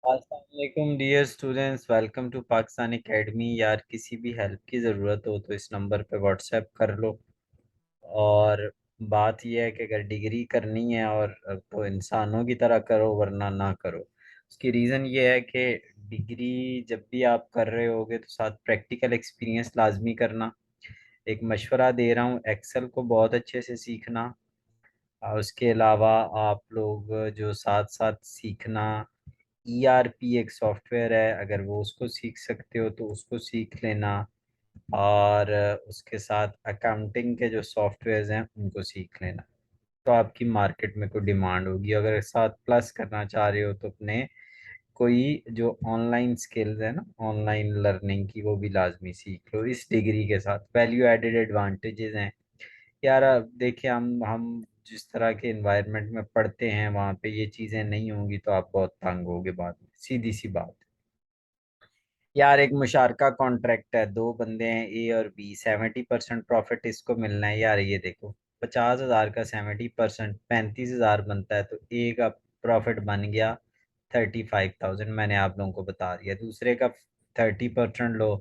अस्सलाम dear students, welcome to Pakistan academy. यार किसी भी हेल्प की ज़रूरत हो तो इस नंबर पे व्हाट्सएप कर लो। और बात यह है कि अगर डिग्री करनी है और तो इंसानों की तरह करो, वरना ना करो। उसकी रीज़न ये है कि डिग्री जब भी आप कर रहे होगे तो साथ प्रैक्टिकल एक्सपीरियंस लाजमी करना। एक मशवरा दे रहा हूँ, एक्सेल को बहुत अच्छे से सीखना। उसके अलावा आप लोग जो साथ साथ सीखना, ईआरपी एक सॉफ्टवेयर है, अगर वो उसको सीख सकते हो तो उसको सीख लेना। और उसके साथ अकाउंटिंग के जो सॉफ्टवेयर्स हैं उनको सीख लेना। तो आपकी मार्केट में कोई डिमांड होगी। अगर साथ प्लस करना चाह रहे हो तो अपने कोई जो ऑनलाइन स्किल्स है ना, ऑनलाइन लर्निंग की, वो भी लाजमी सीख लो। इस डिग्री के साथ वैल्यू एडेड एडवांटेजेस हैं। यार अब देखिए, हम जिस तरह के इन्वायरमेंट में पढ़ते हैं वहाँ पे ये चीज़ें नहीं होंगी तो आप बहुत तंग होगे बाद में, सीधी सी बात। यार एक मुशारका कॉन्ट्रैक्ट है, दो बंदे हैं ए और बी, 70% प्रॉफिट इसको मिलना है। यार ये देखो, 50,000 का 70%, 35,000 बनता है, तो ए का प्रॉफिट बन गया 35,000। मैंने आप लोगों को बता दिया। दूसरे का 30% लो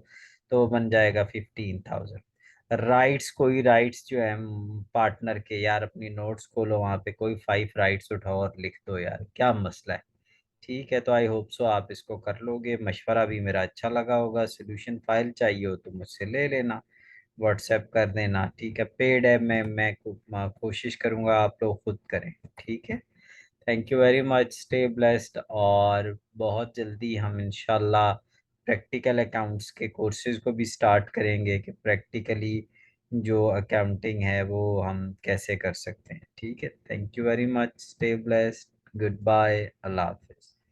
तो बन जाएगा 15,000। राइट्स, कोई राइट्स जो है पार्टनर के, यार अपनी नोट्स खोलो, वहाँ पे कोई 5 राइट्स उठाओ और लिख दो। यार क्या मसला है। ठीक है, तो आई होप सो आप इसको कर लोगे। मशवरा भी मेरा अच्छा लगा होगा। सोल्यूशन फाइल चाहिए हो तो मुझसे ले लेना, व्हाट्सएप कर देना। ठीक है, पेड है। मैं कोशिश करूँगा आप लोग खुद करें। ठीक है, thank you very much, stay blessed. और बहुत जल्दी हम इंशाल्लाह प्रैक्टिकल अकाउंट्स के कोर्सेज को भी स्टार्ट करेंगे कि प्रैक्टिकली जो अकाउंटिंग है वो हम कैसे कर सकते हैं। ठीक है, thank you very much, stay blessed, good bye, अल्लाह हाफिज़।